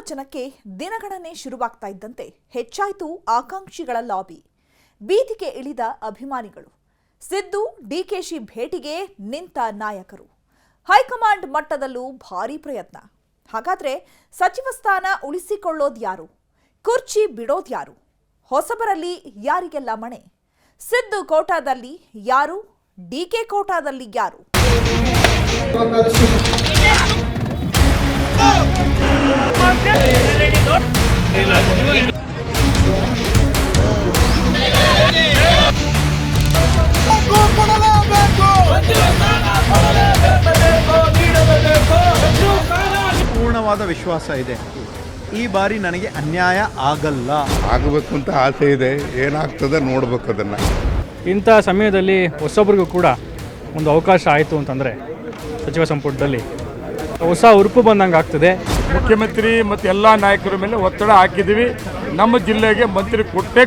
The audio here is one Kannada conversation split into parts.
ನಾಮವಚನಕ್ಕೆ ದಿನಗಣನೆ ಶುರುವಾಗ್ತಾ ಇದ್ದಂತೆ ಹೆಚ್ಚಾಯಿತು ಆಕಾಂಕ್ಷಿಗಳ ಲಾಬಿ. ಬೀದಿಗೆ ಇಳಿದ ಅಭಿಮಾನಿಗಳು, ಸಿದ್ದು ಡಿಕೆಶಿ ಭೇಟಿಗೆ ನಿಂತ ನಾಯಕರು, ಹೈಕಮಾಂಡ್ ಮಟ್ಟದಲ್ಲೂ ಭಾರೀ ಪ್ರಯತ್ನ. ಹಾಗಾದ್ರೆ ಸಚಿವ ಸ್ಥಾನ ಉಳಿಸಿಕೊಳ್ಳೋದ್ಯಾರು, ಕುರ್ಚಿ ಬಿಡೋದ್ಯಾರು, ಹೊಸಬರಲ್ಲಿ ಯಾರಿಗೆಲ್ಲ ಮಣೆ? ಸಿದ್ದು ಕೋಟಾದಲ್ಲಿ ಯಾರು, ಡಿಕೆ ಕೋಟಾದಲ್ಲಿ ಯಾರು? ಪೂರ್ಣವಾದ ವಿಶ್ವಾಸ ಇದೆ, ಈ ಬಾರಿ ನನಗೆ ಅನ್ಯಾಯ ಆಗಬೇಕು ಅಂತ ಆಸೆ ಇದೆ. ಏನಾಗ್ತದೆ ನೋಡ್ಬೇಕು. ಅದನ್ನು ಇಂಥ ಸಮಯದಲ್ಲಿ ಹೊಸೊಬ್ಬರಿಗೂ ಕೂಡ ಒಂದು ಅವಕಾಶ ಆಯಿತು ಅಂತಂದರೆ ಸಚಿವ ಸಂಪುಟದಲ್ಲಿ ಹೊಸ ಉರುಪು ಬಂದಂಗೆ ಆಗ್ತದೆ. ಮುಖ್ಯಮಂತ್ರಿ ಮತ್ತು ಎಲ್ಲ ನಾಯಕರ ಮೇಲೆ ಒತ್ತಡ ಹಾಕಿದ್ದೀವಿ. ನಮ್ಮ ಜಿಲ್ಲೆಗೆ ಮಂತ್ರಿ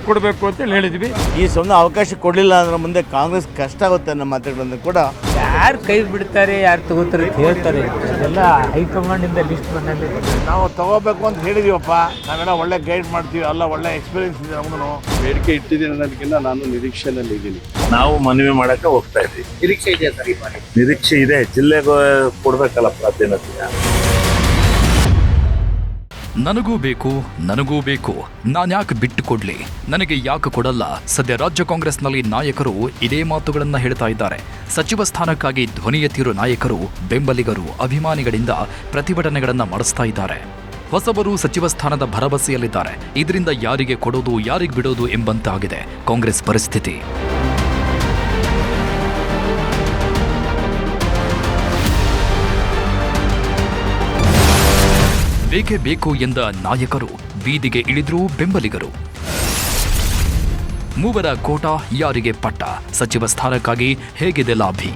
ಕೊಡಬೇಕು ಅಂತ ಹೇಳಿದ್ವಿ. ಈ ಸಮ ಅವಕಾಶ ಕೊಡಲಿಲ್ಲ ಅಂದ್ರೆ ಮುಂದೆ ಕಾಂಗ್ರೆಸ್ ಕಷ್ಟ ಆಗುತ್ತೆ ನಮ್ಮ ಮಾತುಗಳನ್ನು ಕೂಡ. ಯಾರು ಕೈ ಬಿಡ್ತಾರೆ, ಯಾರು ತಗೋತಾರೆ ಅಂತ ಹೇಳ್ತಾರೆ. ಎಲ್ಲ ಹೈಕಮಾಂಡಿಂದ ಲಿಸ್ಟ್ ಬಂದಂತೆ ನಾವು ತಗೋಬೇಕು ಅಂತ ಹೇಳಿದೀವಪ್ಪ. ನಾವೆಲ್ಲ ಒಳ್ಳೆ ಗೈಡ್ ಮಾಡ್ತೀವಿ, ಎಲ್ಲ ಒಳ್ಳೆ ಎಕ್ಸ್ಪೀರಿಯನ್ಸ್ ಇದೆ ನಮಗೂ. ಬೇಡಿಕೆ ಇಟ್ಟಿದ್ದೀನಿ ಅನ್ನೋದಕ್ಕಿಂತ ನಾನು ನಿರೀಕ್ಷೆನಲ್ಲಿ ಇದ್ದೀನಿ. ನಾವು ಮನವಿ ಮಾಡಕ್ಕೆ ಹೋಗ್ತಾ ಇದ್ದೀವಿ. ನಿರೀಕ್ಷೆ ಇದೆ ಸರ್, ನಿರೀಕ್ಷೆ ಇದೆ. ಜಿಲ್ಲೆಗೆ ಕೊಡ್ಬೇಕಲ್ಲ ಪ್ರಾಧಾನ್ಯತೆ. ನನಗೂ ಬೇಕು, ನಾನ್ಯಾಕೆ ಬಿಟ್ಟು ಕೊಡ್ಲಿ, ನನಗೆ ಯಾಕೆ ಕೊಡಲ್ಲ? ಸದ್ಯ ರಾಜ್ಯ ಕಾಂಗ್ರೆಸ್ನಲ್ಲಿ ನಾಯಕರು ಇದೇ ಮಾತುಗಳನ್ನ ಹೇಳ್ತಾ ಇದ್ದಾರೆ. ಸಚಿವ ಸ್ಥಾನಕ್ಕಾಗಿ ಧ್ವನಿ ಎತ್ತಿರೋ ನಾಯಕರು, ಬೆಂಬಲಿಗರು, ಅಭಿಮಾನಿಗಳಿಂದ ಪ್ರತಿಭಟನೆಗಳನ್ನ ಮಾಡಿಸ್ತಾ ಇದ್ದಾರೆ. ಹೊಸಬರು ಸಚಿವ ಸ್ಥಾನದ ಭರವಸೆಯಲ್ಲಿದ್ದಾರೆ. ಇದರಿಂದ ಯಾರಿಗೆ ಕೊಡೋದು, ಯಾರಿಗೆ ಬಿಡೋದು ಎಂಬಂತಾಗಿದೆ ಕಾಂಗ್ರೆಸ್ ಪರಿಸ್ಥಿತಿ. ಬೇಕೇ ಬೇಕು ಎಂದ ನಾಯಕರು, ಬೀದಿಗೆ ಇಳಿದ್ರು ಬೆಂಬಲಿಗರು. ಮೂವರ ಕೋಟಾ ಯಾರಿಗೆ ಪಟ್ಟ? ಸಚಿವ ಸ್ಥಾನಕ್ಕಾಗಿ ಹೇಗಿದೆ ಲಾಭಿ?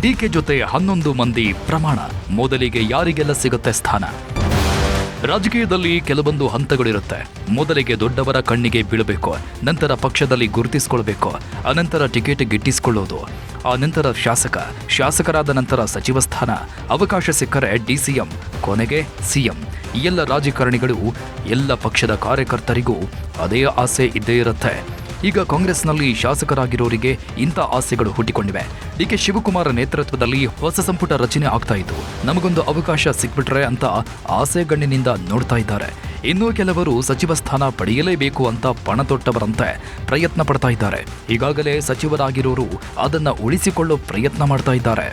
ಡಿಕೆ ಜೊತೆ 11 ಮಂದಿ ಪ್ರಮಾಣ. ಮೊದಲಿಗೆ ಯಾರಿಗೆಲ್ಲ ಸಿಗುತ್ತೆ ಸ್ಥಾನ? ರಾಜಕೀಯದಲ್ಲಿ ಕೆಲವೊಂದು ಹಂತಗಳಿರುತ್ತೆ. ಮೊದಲಿಗೆ ದೊಡ್ಡವರ ಕಣ್ಣಿಗೆ ಬೀಳಬೇಕು, ನಂತರ ಪಕ್ಷದಲ್ಲಿ ಗುರುತಿಸಿಕೊಳ್ಬೇಕು, ಅನಂತರ ಟಿಕೆಟ್ ಗಿಟ್ಟಿಸಿಕೊಳ್ಳೋದು, ಆ ನಂತರ ಶಾಸಕರಾದ ನಂತರ ಸಚಿವ ಸ್ಥಾನ, ಅವಕಾಶ ಸಿಕ್ಕರೆ ಡಿಸಿಎಂ, ಕೊನೆಗೆ ಸಿಎಂ. ಎಲ್ಲ ರಾಜಕಾರಣಿಗಳು, ಎಲ್ಲ ಪಕ್ಷದ ಕಾರ್ಯಕರ್ತರಿಗೂ ಅದೇ ಆಸೆ ಇದ್ದೇ ಇರುತ್ತೆ. ಈಗ ಕಾಂಗ್ರೆಸ್ನಲ್ಲಿ ಶಾಸಕರಾಗಿರೋರಿಗೆ ಇಂಥ ಆಸೆಗಳು ಹುಟ್ಟಿಕೊಂಡಿವೆ. ಡಿಕೆ ಶಿವಕುಮಾರ್ ನೇತೃತ್ವದಲ್ಲಿ ಹೊಸ ಸಂಪುಟ ರಚನೆ ಆಗ್ತಾ ಇತ್ತು. ನಮಗೊಂದು ಅವಕಾಶ ಸಿಕ್ಬಿಟ್ರೆ ಅಂತ ಆಸೆಗಣ್ಣಿನಿಂದ ನೋಡ್ತಾ ಇದ್ದಾರೆ. ಇನ್ನೂ ಕೆಲವರು ಸಚಿವ ಸ್ಥಾನ ಪಡೆಯಲೇಬೇಕು ಅಂತ ಪಣ ತೊಟ್ಟವರಂತೆ ಪ್ರಯತ್ನ ಪಡ್ತಾ ಇದ್ದಾರೆ. ಈಗಾಗಲೇ ಸಚಿವರಾಗಿರೋರು ಅದನ್ನ ಉಳಿಸಿಕೊಳ್ಳೋ ಪ್ರಯತ್ನ ಮಾಡ್ತಾ ಇದ್ದಾರೆ.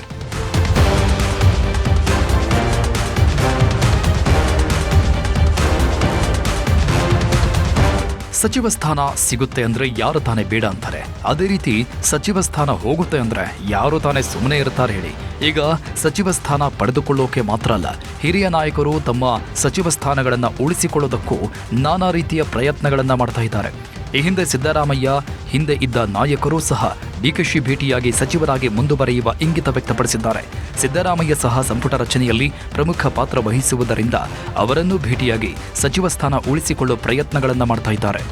ಸಚಿವ ಸ್ಥಾನ ಸಿಗುತ್ತೆ ಅಂದ್ರೆ ಯಾರು ತಾನೇ ಬೇಡ ಅಂತಾರೆ? ಅದೇ ರೀತಿ ಸಚಿವ ಸ್ಥಾನ ಹೋಗುತ್ತೆ ಅಂದ್ರೆ ಯಾರು ತಾನೇ ಸುಮ್ಮನೆ ಇರ್ತಾರೆ ಹೇಳಿ? ಈಗ ಸಚಿವ ಸ್ಥಾನ ಪಡೆದುಕೊಳ್ಳೋಕೆ ಮಾತ್ರ ಅಲ್ಲ, ಹಿರಿಯ ನಾಯಕರು ತಮ್ಮ ಸಚಿವ ಸ್ಥಾನಗಳನ್ನು ಉಳಿಸಿಕೊಳ್ಳೋದಕ್ಕೂ ನಾನಾ ರೀತಿಯ ಪ್ರಯತ್ನಗಳನ್ನ ಮಾಡ್ತಾ ಇದ್ದಾರೆ. ಈ ಹಿಂದೆ ಸಿದ್ದರಾಮಯ್ಯ ಹಿಂದೆ ಇದ್ದ ನಾಯಕರು ಸಹ ಡಿಕೆಶಿ ಭೇಟಿಯಾಗಿ ಸಚಿವರಾಗಿ ಮುಂದುವರಿಯುವ ಇಂಗಿತ ವ್ಯಕ್ತಪಡಿಸಿದ್ದಾರೆ. ಸಿದ್ದರಾಮಯ್ಯ ಸಹ ಸಂಪುಟ ರಚನೆಯಲ್ಲಿ ಪ್ರಮುಖ ಪಾತ್ರ ವಹಿಸುವುದರಿಂದ ಅವರನ್ನು ಭೇಟಿಯಾಗಿ ಸಚಿವ ಸ್ಥಾನ ಉಳಿಸಿಕೊಳ್ಳುವ ಪ್ರಯತ್ನಗಳನ್ನು ಮಾಡ್ತಾ ಇದ್ದಾರೆ.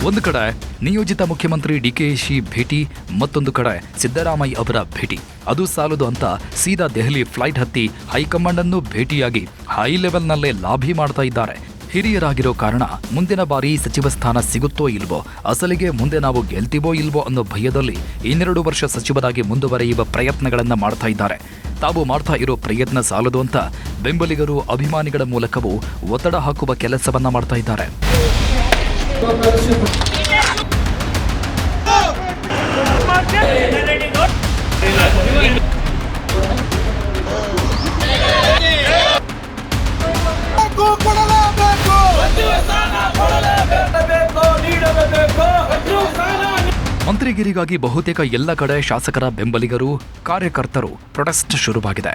ಒಂದು ಕಡೆ ನಿಯೋಜಿತ ಮುಖ್ಯಮಂತ್ರಿ ಡಿಕೆಶಿ ಭೇಟಿ, ಮತ್ತೊಂದು ಕಡೆ ಸಿದ್ದರಾಮಯ್ಯ ಅವರ ಭೇಟಿ. ಅದು ಸಾಲದು ಅಂತ ಸೀದಾ ದೆಹಲಿ ಫ್ಲೈಟ್ ಹತ್ತಿ ಹೈಕಮಾಂಡ್ ಅನ್ನು ಭೇಟಿಯಾಗಿ ಹೈ ಲೆವೆಲ್ನಲ್ಲೇ ಲಾಭಿ ಮಾಡ್ತಾ ಇದ್ದಾರೆ. ಹಿರಿಯರಾಗಿರೋ ಕಾರಣ ಮುಂದಿನ ಬಾರಿ ಸಚಿವ ಸ್ಥಾನ ಸಿಗುತ್ತೋ ಇಲ್ವೋ, ಅಸಲಿಗೆ ಮುಂದೆ ನಾವು ಗೆಲ್ತೀವೋ ಇಲ್ವೋ ಅನ್ನೋ ಭಯದಲ್ಲಿ 2 ವರ್ಷ ಸಚಿವರಾಗಿ ಮುಂದುವರಿಯುವ ಪ್ರಯತ್ನಗಳನ್ನ ಮಾಡ್ತಾ ಇದ್ದಾರೆ. ತಾವು ಮಾಡ್ತಾ ಇರೋ ಪ್ರಯತ್ನ ಸಾಲದು ಅಂತ ಬೆಂಬಲಿಗರು, ಅಭಿಮಾನಿಗಳ ಮೂಲಕವೂ ಒತ್ತಡ ಹಾಕುವ ಕೆಲಸವನ್ನ ಮಾಡ್ತಾ ಇದ್ದಾರೆ. ಮಂತ್ರಿಗಿರಿಗಾಗಿ ಬಹುತೇಕ ಎಲ್ಲ ಕಡೆ ಶಾಸಕರ ಬೆಂಬಲಿಗರು, ಕಾರ್ಯಕರ್ತರು ಪ್ರೊಟೆಸ್ಟ್ ಶುರುವಾಗಿದೆ.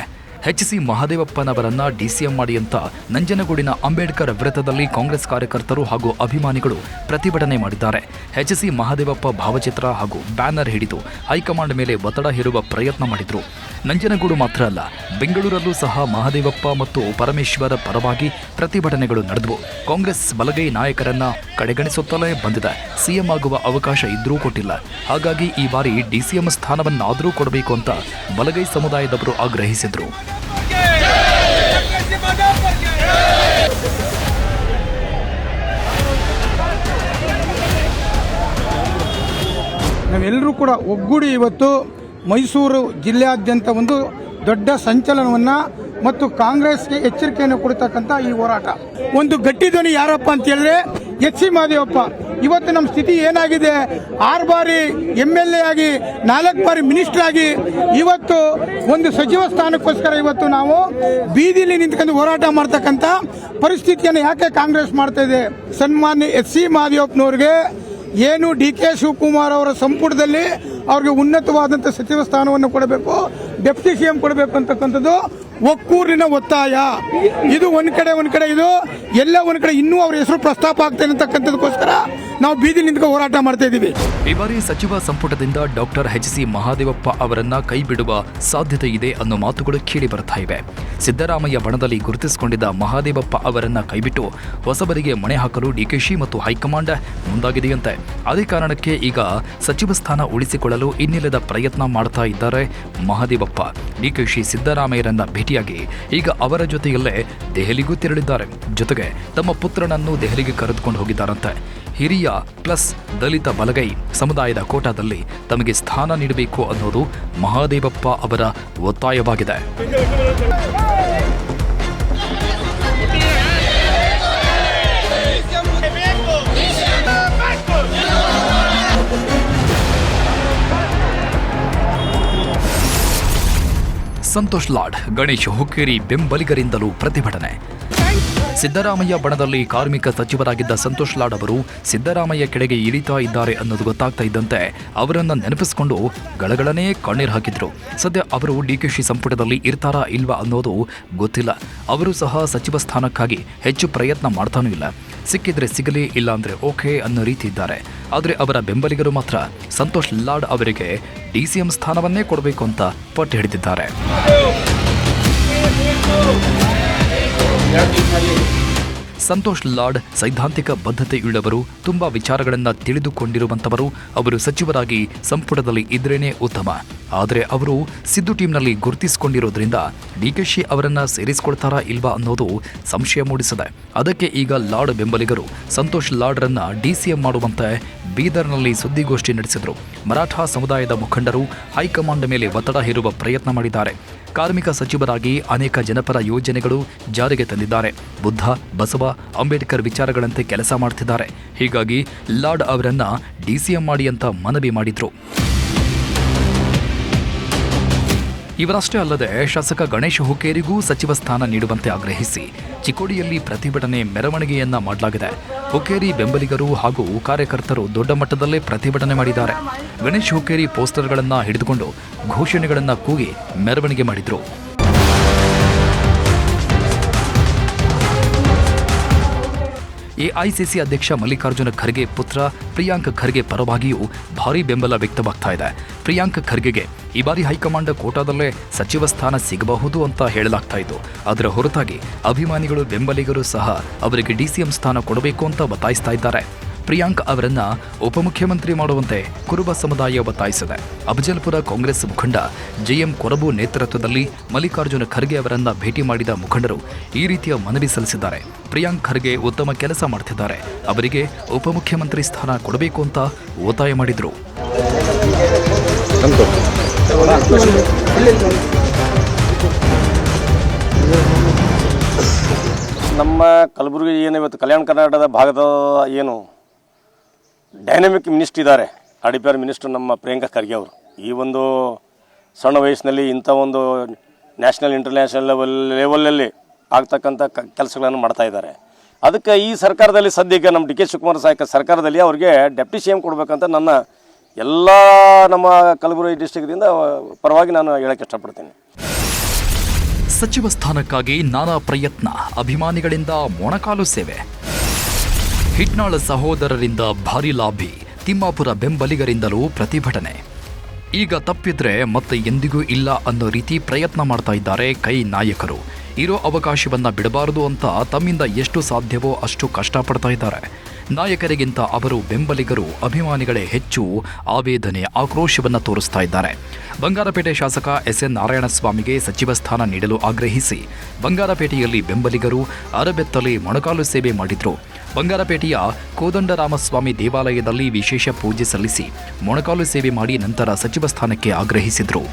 ಎಚ್.ಸಿ. ಮಹದೇವಪ್ಪನವರನ್ನ ಡಿಸಿಎಂ ಮಾಡಿ ಅಂತ ನಂಜನಗೂಡಿನ ಅಂಬೇಡ್ಕರ್ ವೃತ್ತದಲ್ಲಿ ಕಾಂಗ್ರೆಸ್ ಕಾರ್ಯಕರ್ತರು ಹಾಗೂ ಅಭಿಮಾನಿಗಳು ಪ್ರತಿಭಟನೆ ಮಾಡಿದ್ದಾರೆ. ಎಚ್.ಸಿ. ಮಹದೇವಪ್ಪ ಭಾವಚಿತ್ರ ಹಾಗೂ ಬ್ಯಾನರ್ ಹಿಡಿದು ಹೈಕಮಾಂಡ್ ಮೇಲೆ ಒತ್ತಡ ಹೇರುವ ಪ್ರಯತ್ನ ಮಾಡಿದ್ರು. ನಂಜನಗೂಡು ಮಾತ್ರ ಅಲ್ಲ, ಬೆಂಗಳೂರಲ್ಲೂ ಸಹ ಮಹದೇವಪ್ಪ ಮತ್ತು ಪರಮೇಶ್ವರ ಪರವಾಗಿ ಪ್ರತಿಭಟನೆಗಳು ನಡೆದವು. ಕಾಂಗ್ರೆಸ್ ಬಲಗೈ ನಾಯಕರನ್ನ ಕಡೆಗಣಿಸುತ್ತಲೇ ಬಂದಿದೆ. ಸಿಎಂ ಆಗುವ ಅವಕಾಶ ಇದ್ರೂ ಕೊಟ್ಟಿಲ್ಲ. ಹಾಗಾಗಿ ಈ ಬಾರಿ ಡಿಸಿಎಂ ಸ್ಥಾನವನ್ನಾದರೂ ಕೊಡಬೇಕು ಅಂತ ಬಲಗೈ ಸಮುದಾಯದವರು ಆಗ್ರಹಿಸಿದ್ರು. ನಾವೆಲ್ಲರೂ ಕೂಡ ಒಗ್ಗೂಡಿ ಇವತ್ತು ಮೈಸೂರು ಜಿಲ್ಲೆಯಾದ್ಯಂತ ಒಂದು ದೊಡ್ಡ ಸಂಚಲನವನ್ನು ಮತ್ತು ಕಾಂಗ್ರೆಸ್ಗೆ ಎಚ್ಚರಿಕೆಯನ್ನು ಕೊಡ್ತಕ್ಕಂಥ ಈ ಹೋರಾಟ. ಒಂದು ಗಟ್ಟಿ ಧ್ವನಿ ಯಾರಪ್ಪ ಅಂತ ಹೇಳಿದ್ರೆ ಎಚ್.ಸಿ. ಮಹದೇವಪ್ಪ. ಇವತ್ತು ನಮ್ಮ ಸ್ಥಿತಿ ಏನಾಗಿದೆ, 6 ಬಾರಿ MLA ಆಗಿ 4 ಬಾರಿ ಮಿನಿಸ್ಟರ್ ಆಗಿ ಇವತ್ತು ಒಂದು ಸಚಿವ ಸ್ಥಾನಕ್ಕೋಸ್ಕರ ಇವತ್ತು ನಾವು ಬೀದಿಲಿ ನಿಂತ್ಕೊಂಡು ಹೋರಾಟ ಮಾಡ್ತಕ್ಕಂಥ ಪರಿಸ್ಥಿತಿಯನ್ನು ಯಾಕೆ ಕಾಂಗ್ರೆಸ್ ಮಾಡ್ತಾ ಇದೆ? ಸನ್ಮಾನ್ಯ ಎಚ್.ಸಿ. ಮಹದೇವಪ್ಪನವ್ರಿಗೆ ಏನು ಡಿ.ಕೆ. ಶಿವಕುಮಾರ್ ಅವರ ಸಂಪುಟದಲ್ಲಿ ಅವ್ರಿಗೆ ಉನ್ನತವಾದಂಥ ಸಚಿವ ಸ್ಥಾನವನ್ನು ಕೊಡಬೇಕು, ಡೆಪ್ಟಿ ಸಿಎಂ ಕೊಡಬೇಕು ಅಂತಕ್ಕಂಥದ್ದು ಒಕ್ಕೂರಿನ ಒತ್ತಾಯ. ಇದು ಒಂದ್ ಕಡೆ ಇದು ಎಲ್ಲ ಒಂದ್ ಕಡೆ ಇನ್ನೂ ಅವ್ರ ಹೆಸರು ಪ್ರಸ್ತಾಪ ಆಗ್ತದೆ ಅಂತಕ್ಕಂಥದಕ್ಕೋಸ್ಕರ ನಾವು ಬೀದಿ ನಿಂತ್ಕೊಂಡು ಹೋರಾಟ ಮಾಡ್ತಾ ಇದ್ದೀವಿ. ಈ ಬಾರಿ ಸಚಿವ ಸಂಪುಟದಿಂದ ಡಾಕ್ಟರ್ ಎಚ್.ಸಿ. ಮಹದೇವಪ್ಪ ಅವರನ್ನ ಕೈ ಬಿಡುವ ಸಾಧ್ಯತೆ ಇದೆ ಅನ್ನೋ ಮಾತುಗಳು ಕೇಳಿ ಬರ್ತಾ ಇವೆ. ಸಿದ್ದರಾಮಯ್ಯ ಬಣದಲ್ಲಿ ಗುರುತಿಸಿಕೊಂಡಿದ್ದ ಮಹದೇವಪ್ಪ ಅವರನ್ನ ಕೈಬಿಟ್ಟು ಹೊಸಬರಿಗೆ ಮಣೆ ಹಾಕಲು ಡಿಕೆಶಿ ಮತ್ತು ಹೈಕಮಾಂಡ್ ಮುಂದಾಗಿದೆಯಂತೆ. ಅದೇ ಕಾರಣಕ್ಕೆ ಈಗ ಸಚಿವ ಸ್ಥಾನ ಉಳಿಸಿಕೊಳ್ಳಲು ಇನ್ನಿಲ್ಲದ ಪ್ರಯತ್ನ ಮಾಡ್ತಾ ಇದ್ದಾರೆ ಮಹದೇವಪ್ಪ. ಡಿಕೆಶಿ ಸಿದ್ದರಾಮಯ್ಯರನ್ನ ಭೇಟಿಯಾಗಿ ಈಗ ಅವರ ಜೊತೆಯಲ್ಲೇ ದೆಹಲಿಗೂ ತೆರಳಿದ್ದಾರೆ. ಜೊತೆಗೆ ತಮ್ಮ ಪುತ್ರನನ್ನು ದೆಹಲಿಗೆ ಕರೆದುಕೊಂಡು ಹೋಗಿದ್ದಾರಂತೆ. ಹಿರಿಯ ಪ್ಲಸ್ ದಲಿತ ಬಲಗೈ ಸಮುದಾಯದ ಕೋಟಾದಲ್ಲಿ ತಮಗೆ ಸ್ಥಾನ ನೀಡಬೇಕು ಅನ್ನೋದು ಮಹದೇವಪ್ಪ ಅವರ ಒತ್ತಾಯವಾಗಿದೆ. ಸಂತೋಷ್ ಲಾಡ್, ಗಣೇಶ್ ಹುಕ್ಕೇರಿ ಬೆಂಬಲಿಗರಿಂದಲೂ ಪ್ರತಿಭಟನೆ. ಸಿದ್ದರಾಮಯ್ಯ ಬಣದಲ್ಲಿ ಕಾರ್ಮಿಕ ಸಚಿವರಾಗಿದ್ದ ಸಂತೋಷ್ ಲಾಡ್ ಅವರು ಸಿದ್ದರಾಮಯ್ಯ ಕೆಳಗೆ ಇಳಿತಾ ಇದ್ದಾರೆ ಅನ್ನೋದು ಗೊತ್ತಾಗ್ತಾ ಇದ್ದಂತೆ ಅವರನ್ನ ನೆನಪಿಸಿಕೊಂಡು ಗಳಗಳನೇ ಕಣ್ಣೀರು ಹಾಕಿದ್ರು. ಸದ್ಯ ಅವರು ಡಿಕೆಶಿ ಸಂಪುಟದಲ್ಲಿ ಇರ್ತಾರಾ ಇಲ್ವಾ ಅನ್ನೋದು ಗೊತ್ತಿಲ್ಲ. ಅವರು ಸಹ ಸಚಿವ ಸ್ಥಾನಕ್ಕಾಗಿ ಹೆಚ್ಚು ಪ್ರಯತ್ನ ಮಾಡ್ತಾನೂ ಇಲ್ಲ. ಸಿಕ್ಕಿದ್ರೆ ಸಿಗಲಿ, ಇಲ್ಲ ಅಂದ್ರೆ ಓಕೆ ಅನ್ನೋ ರೀತಿ ಇದ್ದಾರೆ. ಆದರೆ ಅವರ ಬೆಂಬಲಿಗರು ಮಾತ್ರ ಸಂತೋಷ್ ಲಾಡ್ ಅವರಿಗೆ ಡಿಸಿಎಂ ಸ್ಥಾನವನ್ನೇ ಕೊಡಬೇಕು ಅಂತ ಪಟ್ಟು ಹಿಡಿದಿದ್ದಾರೆ. ಸಂತೋಷ್ ಲಾಡ್ ಸೈದ್ಧಾಂತಿಕ ಬದ್ಧತೆಯುಳ್ಳವರು, ತುಂಬಾ ವಿಚಾರಗಳನ್ನು ತಿಳಿದುಕೊಂಡಿರುವಂತವರು. ಅವರು ಸಚಿವರಾಗಿ ಸಂಪುಟದಲ್ಲಿ ಇದ್ರೇನೆ ಉತ್ತಮ. ಆದರೆ ಅವರು ಸಿದ್ದು ಟೀಮ್ನಲ್ಲಿ ಗುರುತಿಸಿಕೊಂಡಿರೋದ್ರಿಂದ ಡಿಕೆಶಿ ಅವರನ್ನ ಸೇರಿಸಿಕೊಳ್ತಾರಾ ಇಲ್ವಾ ಅನ್ನೋದು ಸಂಶಯ ಮೂಡಿಸಿದೆ. ಅದಕ್ಕೆ ಈಗ ಲಾಡ್ ಬೆಂಬಲಿಗರು ಸಂತೋಷ್ ಲಾಡ್ರನ್ನ ಡಿಸಿಎಂ ಮಾಡುವಂತೆ ಬೀದರ್ನಲ್ಲಿ ಸುದ್ದಿಗೋಷ್ಠಿ ನಡೆಸಿದರು. ಮರಾಠ ಸಮುದಾಯದ ಮುಖಂಡರು ಹೈಕಮಾಂಡ್ ಮೇಲೆ ಒತ್ತಡ ಹೇರುವ ಪ್ರಯತ್ನ ಮಾಡಿದ್ದಾರೆ. ಕಾರ್ಮಿಕ ಸಚಿವರಾಗಿ ಅನೇಕ ಜನಪರ ಯೋಜನೆಗಳು ಜಾರಿಗೆ ತಂದಿದ್ದಾರೆ. ಬುದ್ಧ, ಬಸವ, ಅಂಬೇಡ್ಕರ್ ವಿಚಾರಗಳಂತೆ ಕೆಲಸ ಮಾಡ್ತಿದ್ದಾರೆ. ಹೀಗಾಗಿ ಲಾಡ್ ಅವರನ್ನ ಡಿಸಿಎಂ ಮಾಡಿ ಅಂತ ಮನವಿ ಮಾಡಿದ್ರು. ಇವರಷ್ಟೇ ಅಲ್ಲದೆ ಶಾಸಕ ಗಣೇಶ್ ಹುಕ್ಕೇರಿಗೂ ಸಚಿವ ಸ್ಥಾನ ನೀಡುವಂತೆ ಆಗ್ರಹಿಸಿ ಚಿಕ್ಕೋಡಿಯಲ್ಲಿ ಪ್ರತಿಭಟನೆ ಮೆರವಣಿಗೆಯನ್ನ ಮಾಡಲಾಗಿದೆ. ಹುಕ್ಕೇರಿ ಬೆಂಬಲಿಗರು ಹಾಗೂ ಕಾರ್ಯಕರ್ತರು ದೊಡ್ಡ ಮಟ್ಟದಲ್ಲೇ ಪ್ರತಿಭಟನೆ ಮಾಡಿದ್ದಾರೆ. ಗಣೇಶ್ ಹುಕ್ಕೇರಿ ಪೋಸ್ಟರ್ಗಳನ್ನ ಹಿಡಿದುಕೊಂಡು ಘೋಷಣೆಗಳನ್ನ ಕೂಗಿ ಮೆರವಣಿಗೆ ಮಾಡಿದ್ರು. ಎಐಸಿಸಿ ಅಧ್ಯಕ್ಷ ಮಲ್ಲಿಕಾರ್ಜುನ ಖರ್ಗೆ ಪುತ್ರ ಪ್ರಿಯಾಂಕ್ ಖರ್ಗೆ ಪರವಾಗಿಯೂ ಭಾರೀ ಬೆಂಬಲ ವ್ಯಕ್ತವಾಗ್ತಾ ಇದೆ. ಪ್ರಿಯಾಂಕ್ ಖರ್ಗೆಗೆ ಈ ಬಾರಿ ಹೈಕಮಾಂಡ್ ಕೋಟಾದಲ್ಲೇ ಸಚಿವ ಸ್ಥಾನ ಸಿಗಬಹುದು ಅಂತ ಹೇಳಲಾಗ್ತಾ ಇತ್ತು. ಅದರ ಹೊರತಾಗಿ ಅಭಿಮಾನಿಗಳು, ಬೆಂಬಲಿಗರು ಸಹ ಅವರಿಗೆ ಡಿಸಿಎಂ ಸ್ಥಾನ ಕೊಡಬೇಕು ಅಂತ ಒತ್ತಾಯಿಸ್ತಾ ಇದ್ದಾರೆ. ಪ್ರಿಯಾಂಕ್ ಅವರನ್ನ ಉಪಮುಖ್ಯಮಂತ್ರಿ ಮಾಡುವಂತೆ ಕುರುಬ ಸಮುದಾಯ ಒತ್ತಾಯಿಸಿದೆ. ಅಫಜಲ್ಪುರ ಕಾಂಗ್ರೆಸ್ ಮುಖಂಡ ಜೆಎಂ ಕೊರಬು ನೇತೃತ್ವದಲ್ಲಿ ಮಲ್ಲಿಕಾರ್ಜುನ ಖರ್ಗೆ ಅವರನ್ನ ಭೇಟಿ ಮಾಡಿದ ಮುಖಂಡರು ಈ ರೀತಿಯ ಮನವಿ ಸಲ್ಲಿಸಿದ್ದಾರೆ. ಪ್ರಿಯಾಂಕ್ ಖರ್ಗೆ ಉತ್ತಮ ಕೆಲಸ ಮಾಡ್ತಿದ್ದಾರೆ, ಅವರಿಗೆ ಉಪಮುಖ್ಯಮಂತ್ರಿ ಸ್ಥಾನ ಕೊಡಬೇಕು ಅಂತ ಒತ್ತಾಯ ಮಾಡಿದ್ರು. ನಮ್ಮ ಕಲಬುರಗಿ ಏನು ಇವತ್ತು ಕಲ್ಯಾಣ ಕರ್ನಾಟಕದ ಭಾಗದ ಏನು ಡೈನಮಿಕ್ ಮಿನಿಸ್ಟರ್ ಇದ್ದಾರೆ, RDPR ಮಿನಿಸ್ಟರ್ ನಮ್ಮ ಪ್ರಿಯಾಂಕಾ ಖರ್ಗೆ ಅವರು. ಈ ಒಂದು ಸಣ್ಣ ವಯಸ್ಸಿನಲ್ಲಿ ಇಂಥ ಒಂದು ನ್ಯಾಷನಲ್ ಇಂಟರ್ನ್ಯಾಷನಲ್ ಲೆವೆಲಲ್ಲಿ ಆಗ್ತಕ್ಕಂಥ ಕೆಲಸಗಳನ್ನು ಮಾಡ್ತಾ ಇದ್ದಾರೆ. ಅದಕ್ಕೆ ಈ ಸರ್ಕಾರದಲ್ಲಿ ಸದ್ಯಕ್ಕೆ ನಮ್ಮ ಡಿ.ಕೆ. ಶಿವಕುಮಾರ್ ಸರ್ಕಾರದಲ್ಲಿ ಅವ್ರಿಗೆ ಡೆಪ್ಟಿ CM ಕೊಡಬೇಕಂತ ನನ್ನ ಎಲ್ಲ ನಮ್ಮ ಕಲಬುರಗಿ ಡಿಸ್ಟ್ರಿಕ್ಟಿಂದ ಪರವಾಗಿ ನಾನು ಹೇಳಕ್ಕೆ ಇಷ್ಟಪಡ್ತೀನಿ. ಸಚಿವ ಸ್ಥಾನಕ್ಕಾಗಿ ನಾನಾ ಪ್ರಯತ್ನ, ಅಭಿಮಾನಿಗಳಿಂದ ಮೊಣಕಾಲು ಸೇವೆ. ಹಿಟ್ನಾಳ ಸಹೋದರರಿಂದ ಭಾರಿ ಲಾಭಿ, ತಿಮ್ಮಾಪುರ ಬೆಂಬಲಿಗರಿಂದಲೂ ಪ್ರತಿಭಟನೆ. ಈಗ ತಪ್ಪಿದ್ರೆ ಮತ್ತೆ ಎಂದಿಗೂ ಇಲ್ಲ ಅನ್ನೋ ರೀತಿ ಪ್ರಯತ್ನ ಮಾಡ್ತಾ ಇದ್ದಾರೆ ಕೈ ನಾಯಕರು. ಇರೋ ಅವಕಾಶವನ್ನ ಬಿಡಬಾರದು ಅಂತ ತಮ್ಮಿಂದ ಎಷ್ಟು ಸಾಧ್ಯವೋ ಅಷ್ಟು ಕಷ್ಟಪಡ್ತಾ ಇದ್ದಾರೆ. ನಾಯಕರಿಗಿಂತ ಅವರು ಬೆಂಬಲಿಗರು, ಅಭಿಮಾನಿಗಳೇ ಹೆಚ್ಚು ಆವೇದನೆ, ಆಕ್ರೋಶವನ್ನು ತೋರಿಸ್ತಾ ಇದ್ದಾರೆ. ಬಂಗಾರಪೇಟೆ ಶಾಸಕ ಎಸ್ಎನ್ ನಾರಾಯಣಸ್ವಾಮಿಗೆ ಸಚಿವ ಸ್ಥಾನ ನೀಡಲು ಆಗ್ರಹಿಸಿ ಬಂಗಾರಪೇಟೆಯಲ್ಲಿ ಬೆಂಬಲಿಗರು ಅರಬೆತ್ತಲೆ ಮೊಣಕಾಲು ಸೇವೆ ಮಾಡಿದ್ರು. ಬಂಗಾರಪೇಟೆಯ ಕೋದಂಡರಾಮಸ್ವಾಮಿ ದೇವಾಲಯದಲ್ಲಿ ವಿಶೇಷ ಪೂಜೆ ಸಲ್ಲಿಸಿ ಮೊಣಕಾಲು ಸೇವೆ ಮಾಡಿ ನಂತರ ಸಚಿವ ಸ್ಥಾನಕ್ಕೆ ಆಗ್ರಹಿಸಿದ್ರು.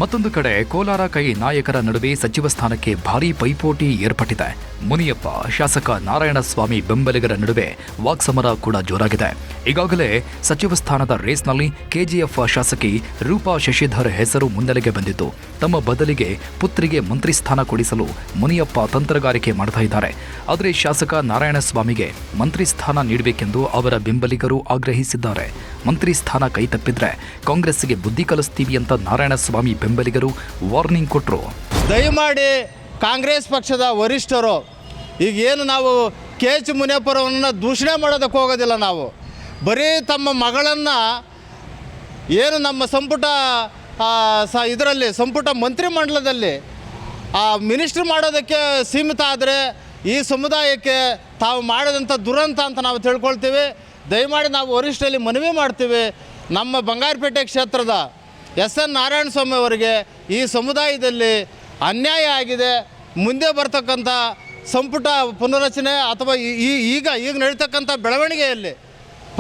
ಮತ್ತೊಂದು ಕಡೆ ಕೋಲಾರ ಕೈ ನಾಯಕರ ನಡುವೆ ಸಚಿವ ಸ್ಥಾನಕ್ಕೆ ಭಾರೀ ಪೈಪೋಟಿ ಏರ್ಪಟ್ಟಿದೆ. ಮುನಿಯಪ್ಪ, ಶಾಸಕ ನಾರಾಯಣಸ್ವಾಮಿ ಬೆಂಬಲಿಗರ ನಡುವೆ ವಾಕ್ಸಮರ ಕೂಡ ಜೋರಾಗಿದೆ. ಈಗಾಗಲೇ ಸಚಿವ ಸ್ಥಾನದ ರೇಸ್ನಲ್ಲಿ ಕೆಜಿಎಫ್ ಶಾಸಕಿ ರೂಪಾ ಶಶಿಧರ್ ಹೆಸರು ಮುನ್ನೆಲೆಗೆ ಬಂದಿದ್ದು, ತಮ್ಮ ಬದಲಿಗೆ ಪುತ್ರಿಗೆ ಮಂತ್ರಿ ಸ್ಥಾನ ಕೊಡಿಸಲು ಮುನಿಯಪ್ಪ ತಂತ್ರಗಾರಿಕೆ ಮಾಡ್ತಾ ಇದ್ದಾರೆ. ಆದರೆ ಶಾಸಕ ನಾರಾಯಣಸ್ವಾಮಿಗೆ ಮಂತ್ರಿ ಸ್ಥಾನ ನೀಡಬೇಕೆಂದು ಅವರ ಬೆಂಬಲಿಗರು ಆಗ್ರಹಿಸಿದ್ದಾರೆ. ಮಂತ್ರಿ ಸ್ಥಾನ ಕೈ ತಪ್ಪಿದ್ರೆ ಕಾಂಗ್ರೆಸ್ಗೆ ಬುದ್ಧಿ ಕಲಿಸ್ತೀವಿ ಅಂತ ನಾರಾಯಣಸ್ವಾಮಿ ಬೆಂಬಲಿಗರು ವಾರ್ನಿಂಗ್ ಕೊಟ್ಟರು. ದಯಮಾಡಿ ಕಾಂಗ್ರೆಸ್ ಪಕ್ಷದ ವರಿಷ್ಠರು ಈಗೇನು ನಾವು KH ಮುನಿಯಪ್ಪರವನ್ನು ದೂಷಣೆ ಮಾಡೋದಕ್ಕೆ ಹೋಗೋದಿಲ್ಲ. ನಾವು ಬರೀ ತಮ್ಮ ಮಗಳನ್ನು ಏನು ನಮ್ಮ ಸಂಪುಟ ಇದರಲ್ಲಿ ಸಂಪುಟ ಮಂತ್ರಿಮಂಡಲದಲ್ಲಿ ಮಿನಿಸ್ಟ್ರ್ ಮಾಡೋದಕ್ಕೆ ಸೀಮಿತ ಆದರೆ ಈ ಸಮುದಾಯಕ್ಕೆ ತಾವು ಮಾಡಿದಂಥ ದುರಂತ ಅಂತ ನಾವು ತಿಳ್ಕೊಳ್ತೀವಿ. ದಯಮಾಡಿ ನಾವು ವರಿಷ್ಠರಲ್ಲಿ ಮನವಿ ಮಾಡ್ತೀವಿ, ನಮ್ಮ ಬಂಗಾರಪೇಟೆ ಕ್ಷೇತ್ರದ ಎಸ್ಎನ್ ನಾರಾಯಣಸ್ವಾಮಿ ಅವರಿಗೆ ಈ ಸಮುದಾಯದಲ್ಲಿ ಅನ್ಯಾಯ ಆಗಿದೆ. ಮುಂದೆ ಬರ್ತಕ್ಕಂಥ ಸಂಪುಟ ಪುನರಚನೆ ಅಥವಾ ಈಗ ನಡೀತಕ್ಕಂಥ ಬೆಳವಣಿಗೆಯಲ್ಲಿ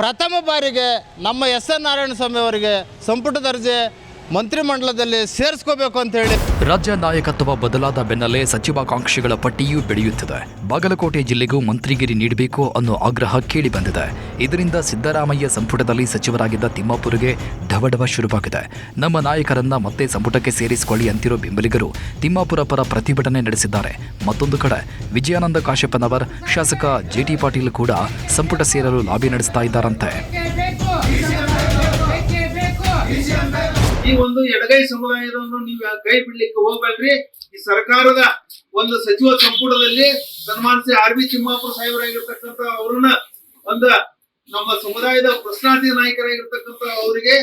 ಪ್ರಥಮ ಬಾರಿಗೆ ನಮ್ಮ ಎಸ್ಎನ್ ನಾರಾಯಣಸ್ವಾಮಿ ಅವರಿಗೆ ಸಂಪುಟ ದರ್ಜೆ ಮಂತ್ರಿಮಂಡಲದಲ್ಲಿ ಸೇರಿಸ್ಕೋಬೇಕು ಅಂತೇಳಿ. ರಾಜ್ಯ ನಾಯಕತ್ವ ಬದಲಾದ ಬೆನ್ನಲ್ಲೇ ಸಚಿವಾಕಾಂಕ್ಷಿಗಳ ಪಟ್ಟಿಯೂ ಬೆಳೆಯುತ್ತಿದೆ. ಬಾಗಲಕೋಟೆ ಜಿಲ್ಲೆಗೂ ಮಂತ್ರಿಗಿರಿ ನೀಡಬೇಕು ಅನ್ನೋ ಆಗ್ರಹ ಕೇಳಿ ಬಂದಿದೆ. ಇದರಿಂದ ಸಿದ್ದರಾಮಯ್ಯ ಸಂಪುಟದಲ್ಲಿ ಸಚಿವರಾಗಿದ್ದ ತಿಮ್ಮಾಪುರಿಗೆ ಢವಢವ ಶುರುವಾಗಿದೆ. ನಮ್ಮ ನಾಯಕರನ್ನ ಮತ್ತೆ ಸಂಪುಟಕ್ಕೆ ಸೇರಿಸಿಕೊಳ್ಳಿ ಅಂತಿರೋ ಬೆಂಬಲಿಗರು ತಿಮ್ಮಾಪುರ ಪರ ಪ್ರತಿಭಟನೆ ನಡೆಸಿದ್ದಾರೆ. ಮತ್ತೊಂದು ಕಡೆ ವಿಜಯಾನಂದ ಕಾಶ್ಯಪ್ಪನವರ್, ಶಾಸಕ JT ಪಾಟೀಲ್ ಕೂಡ ಸಂಪುಟ ಸೇರಲು ಲಾಬಿ ನಡೆಸ್ತಾ ಇದ್ದಾರಂತೆ. ಈ ಒಂದು ಎಡಗೈ ಸಮುದಾಯದವನ್ನು ನೀವು ಕೈ ಬಿಡ್ಲಿಕ್ಕೆ ಹೋಗ್ಬೇಡ್ರಿ. ಈ ಸರ್ಕಾರದ ಒಂದು ಸಚಿವ ಸಂಪುಟದಲ್ಲಿ ಸನ್ಮಾನಿಸಿ RB ತಿಮ್ಮಾಪುರ ಸಾಹೇಬರಾಗಿರ್ತಕ್ಕಂಥ ಅವ್ರನ್ನ ಒಂದು ನಮ್ಮ ಸಮುದಾಯದ ಪ್ರಶ್ನಾರ್ಥಿ ನಾಯಕರಾಗಿರ್ತಕ್ಕಂಥ ಅವರಿಗೆ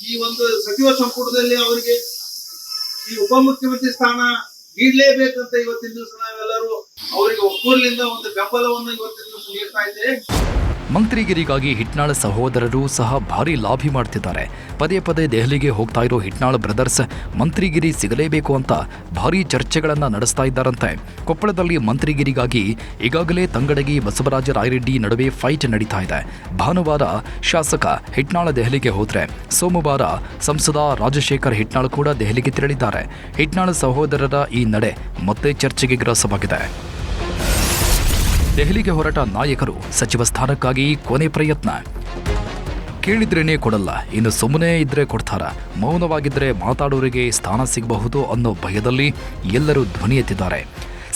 ಈ ಒಂದು ಸಚಿವ ಸಂಪುಟದಲ್ಲಿ ಅವರಿಗೆ ಈ ಉಪಮುಖ್ಯಮಂತ್ರಿ ಸ್ಥಾನ ನೀಡಲೇಬೇಕಂತ ಇವತ್ತಿನ ದಿವಸ ನಾವೆಲ್ಲರೂ ಅವರಿಗೆ ಒಕ್ಕೂಲಿನಿಂದ ಒಂದು ಬೆಂಬಲವನ್ನು ಇವತ್ತಿನ ದಿವಸ ನೀಡ್ತಾ ಇದ್ದೇವೆ. ಮಂತ್ರಿಗಿರಿಗಾಗಿ ಹಿಟ್ನಾಳ ಸಹೋದರರು ಸಹ ಭಾರಿ ಲಾಭಿ ಮಾಡ್ತಿದ್ದಾರೆ. ಪದೇ ಪದೇ ದೆಹಲಿಗೆ ಹೋಗ್ತಾ ಇರೋ ಹಿಟ್ನಾಳ ಬ್ರದರ್ಸ್ ಮಂತ್ರಿಗಿರಿ ಸಿಗಲೇಬೇಕು ಅಂತ ಭಾರೀ ಚರ್ಚೆಗಳನ್ನು ನಡೆಸ್ತಾ ಇದ್ದಾರಂತೆ. ಕೊಪ್ಪಳದಲ್ಲಿ ಮಂತ್ರಿಗಿರಿಗಾಗಿ ಈಗಾಗಲೇ ತಂಗಡಗಿ ಬಸವರಾಜ ರಾಯರೆಡ್ಡಿ ನಡುವೆ ಫೈಟ್ ನಡೀತಾ ಇದೆ. ಭಾನುವಾರ ಶಾಸಕ ಹಿಟ್ನಾಳ ದೆಹಲಿಗೆ ಹೋದ್ರೆ ಸೋಮವಾರ ಸಂಸದ ರಾಜಶೇಖರ್ ಹಿಟ್ನಾಳ್ ಕೂಡ ದೆಹಲಿಗೆ ತೆರಳಿದ್ದಾರೆ. ಹಿಟ್ನಾಳ ಸಹೋದರರ ಈ ನಡೆ ಮತ್ತೆ ಚರ್ಚೆಗೆ ಗ್ರಾಸವಾಗಿದೆ. ದೆಹಲಿಗೆ ಹೊರಟ ನಾಯಕರು ಸಚಿವ ಸ್ಥಾನಕ್ಕಾಗಿ ಕೊನೆ ಪ್ರಯತ್ನ. ಕೇಳಿದ್ರೇನೆ ಕೊಡಲ್ಲ, ಇನ್ನು ಸುಮ್ಮನೆ ಇದ್ರೆ ಕೊಡ್ತಾರ, ಮೌನವಾಗಿದ್ರೆ ಮಾತಾಡೋರಿಗೆ ಸ್ಥಾನ ಸಿಗಬಹುದು ಅನ್ನೋ ಭಯದಲ್ಲಿ ಎಲ್ಲರೂ ಧ್ವನಿ ಎತ್ತಿದ್ದಾರೆ.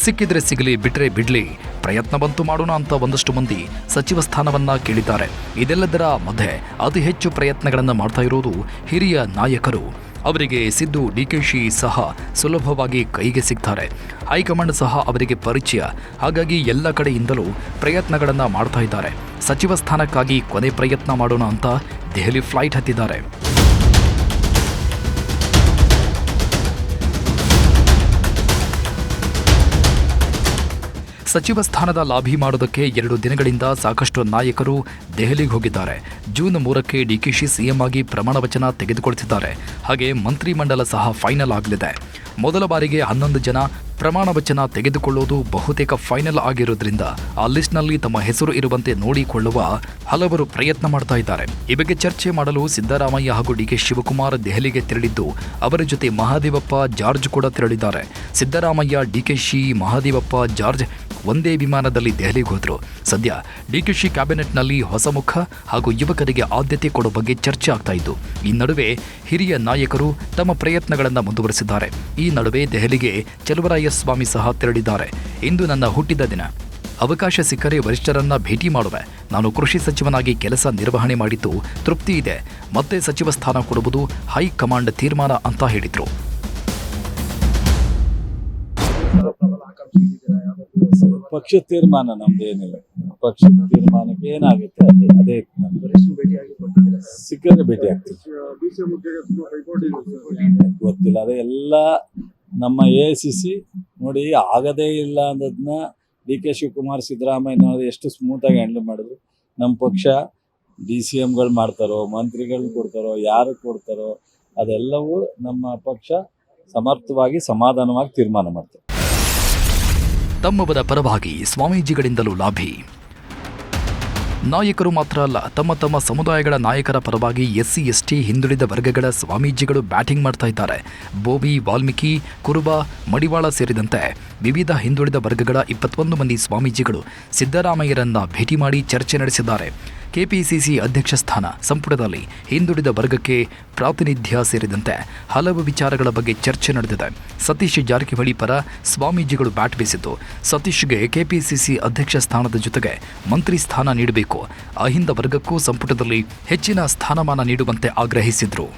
ಸಿಕ್ಕಿದ್ರೆ ಸಿಗಲಿ, ಬಿಟ್ರೆ ಬಿಡ್ಲಿ, ಪ್ರಯತ್ನವಂತೂ ಮಾಡೋಣ ಅಂತ ಒಂದಷ್ಟು ಮಂದಿ ಸಚಿವ ಸ್ಥಾನವನ್ನ ಕೇಳಿದ್ದಾರೆ. ಇದೆಲ್ಲದರ ಮಧ್ಯೆ ಅತಿ ಹೆಚ್ಚು ಪ್ರಯತ್ನಗಳನ್ನು ಮಾಡ್ತಾ ಇರೋದು ಹಿರಿಯ ನಾಯಕರು. ಅವರಿಗೆ ಸಿದ್ದು, DKಶಿ ಸಹ ಸುಲಭವಾಗಿ ಕೈಗೆ ಸಿಗ್ತಾರೆ. ಹೈಕಮಾಂಡ್ ಸಹ ಅವರಿಗೆ ಪರಿಚಯ. ಹಾಗಾಗಿ ಎಲ್ಲ ಕಡೆಯಿಂದಲೂ ಪ್ರಯತ್ನಗಳನ್ನು ಮಾಡ್ತಾ ಇದ್ದಾರೆ. ಸಚಿವ ಸ್ಥಾನಕ್ಕಾಗಿ ಕೊನೆ ಪ್ರಯತ್ನ ಮಾಡೋಣ ಅಂತ ದೆಹಲಿ ಫ್ಲೈಟ್ ಹತ್ತಿದ್ದಾರೆ. ಸಚಿವ ಸ್ಥಾನದ ಲಾಭಿ ಮಾಡೋದಕ್ಕೆ 2 ದಿನಗಳಿಂದ ಸಾಕಷ್ಟು ನಾಯಕರು ದೆಹಲಿಗೆ ಹೋಗಿದ್ದಾರೆ. ಜೂನ್ 3ಕ್ಕೆ DKಶಿ CM ಆಗಿ ಪ್ರಮಾಣ ವಚನ ತೆಗೆದುಕೊಳ್ತಿದ್ದಾರೆ. ಹಾಗೆ ಮಂತ್ರಿಮಂಡಲ ಸಹ ಫೈನಲ್ ಆಗಲಿದೆ. ಮೊದಲ ಬಾರಿಗೆ 11 ಜನ ಪ್ರಮಾಣ ವಚನ ತೆಗೆದುಕೊಳ್ಳೋದು ಬಹುತೇಕ ಫೈನಲ್ ಆಗಿರೋದ್ರಿಂದ ಆ ಲಿಸ್ಟ್ನಲ್ಲಿ ತಮ್ಮ ಹೆಸರು ಇರುವಂತೆ ನೋಡಿಕೊಳ್ಳುವ ಹಲವರು ಪ್ರಯತ್ನ ಮಾಡ್ತಾ ಇದ್ದಾರೆ. ಈ ಬಗ್ಗೆ ಚರ್ಚೆ ಮಾಡಲು ಸಿದ್ದರಾಮಯ್ಯ ಹಾಗೂ DK ಶಿವಕುಮಾರ್ ದೆಹಲಿಗೆ ತೆರಳಿದ್ದು, ಅವರ ಜೊತೆ ಮಹಾದೇವಪ್ಪ ಜಾರ್ಜ್ ಕೂಡ ತೆರಳಿದ್ದಾರೆ. ಸಿದ್ದರಾಮಯ್ಯ, DKಶಿ, ಮಹಾದೇವಪ್ಪ, ಜಾರ್ಜ್ ಒಂದೇ ವಿಮಾನದಲ್ಲಿ ದೆಹಲಿಗೆ ಹೋದ್ರು. ಸದ್ಯ DKಶಿ ಕ್ಯಾಬಿನೆಟ್ನಲ್ಲಿ ಹೊಸ ಮುಖ ಹಾಗೂ ಯುವಕರಿಗೆ ಆದ್ಯತೆ ಕೊಡೋ ಬಗ್ಗೆ ಚರ್ಚೆ ಆಗ್ತಾ ಇದ್ದು, ಈ ನಡುವೆ ಹಿರಿಯ ನಾಯಕರು ತಮ್ಮ ಪ್ರಯತ್ನಗಳನ್ನು ಮುಂದುವರೆಸಿದ್ದಾರೆ. ಈ ನಡುವೆ ದೆಹಲಿಗೆ ಚಲುವರಾಯಸ್ವಾಮಿ ಸಹ ತೆರಳಿದ್ದಾರೆ. ಇಂದು ನನ್ನ ಹುಟ್ಟಿದ ದಿನ, ಅವಕಾಶ ಸಿಕ್ಕರೆ ವರಿಷ್ಠರನ್ನ ಭೇಟಿ ಮಾಡುವೆ. ನಾನು ಕೃಷಿ ಸಚಿವನಾಗಿ ಕೆಲಸ ನಿರ್ವಹಣೆ ಮಾಡಿದ್ದು ತೃಪ್ತಿ ಇದೆ. ಮತ್ತೆ ಸಚಿವ ಸ್ಥಾನ ಕೊಡುವುದು ಹೈಕಮಾಂಡ್ ತೀರ್ಮಾನ ಅಂತ ಹೇಳಿದ್ರು. ಪಕ್ಷ ತೀರ್ಮಾನ ನಮ್ದೇನಿಲ್ಲ. ಪಕ್ಷ ತೀರ್ಮಾನಕ್ಕೆ ಏನಾಗುತ್ತೆ ಅದೇ ಸಿಕ್ಕರೆ ಭೇಟಿ ಆಗ್ತೀವಿ. ಗೊತ್ತಿಲ್ಲ, ಅದೇ ಎಲ್ಲ ನಮ್ಮ AICC ನೋಡಿ ಆಗದೇ ಇಲ್ಲ ಅನ್ನೋದನ್ನ DK ಶಿವಕುಮಾರ್ ಸಿದ್ದರಾಮಯ್ಯ ಎಷ್ಟು ಸ್ಮೂತಾಗಿ ಹ್ಯಾಂಡಲ್ ಮಾಡಿದ್ರು. ನಮ್ಮ ಪಕ್ಷ DCMಗಳು ಮಾಡ್ತಾರೋ, ಮಂತ್ರಿಗಳು ಕೊಡ್ತಾರೋ, ಯಾರು ಕೊಡ್ತಾರೋ ಅದೆಲ್ಲವೂ ನಮ್ಮ ಪಕ್ಷ ಸಮರ್ಥವಾಗಿ ಸಮಾಧಾನವಾಗಿ ತೀರ್ಮಾನ ಮಾಡ್ತಾರೆ. ತಮ್ಮವರ ಪರವಾಗಿ ಸ್ವಾಮೀಜಿಗಳಿಂದಲೂ ಲಾಭಿ. ನಾಯಕರು ಮಾತ್ರ ಅಲ್ಲ, ತಮ್ಮ ತಮ್ಮ ಸಮುದಾಯಗಳ ನಾಯಕರ ಪರವಾಗಿ SC ST ಹಿಂದುಳಿದ ವರ್ಗಗಳ ಸ್ವಾಮೀಜಿಗಳು ಬ್ಯಾಟಿಂಗ್ ಮಾಡ್ತಾ ಇದ್ದಾರೆ. ಬೋವಿ, ವಾಲ್ಮೀಕಿ, ಕುರುಬ, ಮಡಿವಾಳ ಸೇರಿದಂತೆ ವಿವಿಧ ಹಿಂದುಳಿದ ವರ್ಗಗಳ 21 ಮಂದಿ ಸ್ವಾಮೀಜಿಗಳು ಸಿದ್ದರಾಮಯ್ಯರನ್ನ ಭೇಟಿ ಮಾಡಿ ಚರ್ಚೆ ನಡೆಸಿದ್ದಾರೆ. KPCC ಅಧ್ಯಕ್ಷ ಸ್ಥಾನ, ಸಂಪುಟದಲ್ಲಿ ಹಿಂದುಳಿದ ವರ್ಗಕ್ಕೆ ಪ್ರಾತಿನಿಧ್ಯ ಸೇರಿದಂತೆ ಹಲವು ವಿಚಾರಗಳ ಬಗ್ಗೆ ಚರ್ಚೆ ನಡೆದಿದೆ. ಸತೀಶ್ ಜಾರಕಿಹೊಳಿ ಪರ ಸ್ವಾಮೀಜಿಗಳು ಬ್ಯಾಟ್ ಬೀಸಿದ್ದು, ಸತೀಶ್ಗೆ KPCC ಅಧ್ಯಕ್ಷ ಸ್ಥಾನದ ಜೊತೆಗೆ ಮಂತ್ರಿ ಸ್ಥಾನ ನೀಡಬೇಕು, ಅಹಿಂದ ವರ್ಗಕ್ಕೂ ಸಂಪುಟದಲ್ಲಿ ಹೆಚ್ಚಿನ ಸ್ಥಾನಮಾನ ನೀಡುವಂತೆ ಆಗ್ರಹಿಸಿದ್ರು.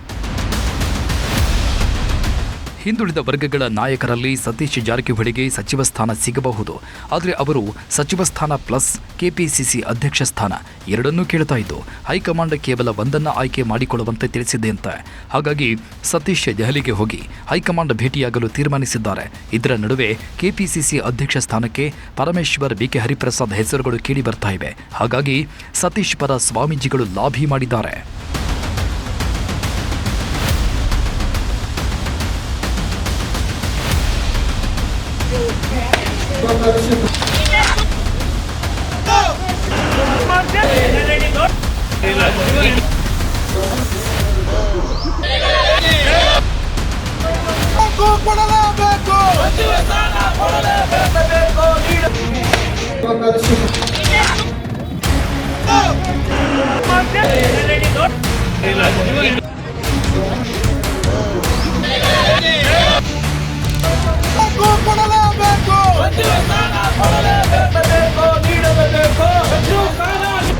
ಹಿಂದುಳಿದ ವರ್ಗಗಳ ನಾಯಕರಲ್ಲಿ ಸತೀಶ್ ಜಾರಕಿಹೊಳಿಗೆ ಸಚಿವ ಸ್ಥಾನ ಸಿಗಬಹುದು. ಆದರೆ ಅವರು ಸಚಿವ ಸ್ಥಾನ ಪ್ಲಸ್ KPCC ಅಧ್ಯಕ್ಷ ಸ್ಥಾನ ಎರಡನ್ನೂ ಕೇಳ್ತಾ ಇದ್ದು, ಹೈಕಮಾಂಡ್ ಕೇವಲ ಒಂದನ್ನು ಆಯ್ಕೆ ಮಾಡಿಕೊಳ್ಳುವಂತೆ ತಿಳಿಸಿದೆಯಂತೆ. ಹಾಗಾಗಿ ಸತೀಶ್ ದೆಹಲಿಗೆ ಹೋಗಿ ಹೈಕಮಾಂಡ್ ಭೇಟಿಯಾಗಲು ತೀರ್ಮಾನಿಸಿದ್ದಾರೆ. ಇದರ ನಡುವೆ KPCC ಅಧ್ಯಕ್ಷ ಸ್ಥಾನಕ್ಕೆ ಪರಮೇಶ್ವರ್, BK ಹರಿಪ್ರಸಾದ್ ಹೆಸರುಗಳು ಕೇಳಿ ಬರ್ತಾ ಇವೆ. ಹಾಗಾಗಿ ಸತೀಶ್ ಪರ ಸ್ವಾಮೀಜಿಗಳು ಲಾಭಿ ಮಾಡಿದ್ದಾರೆ.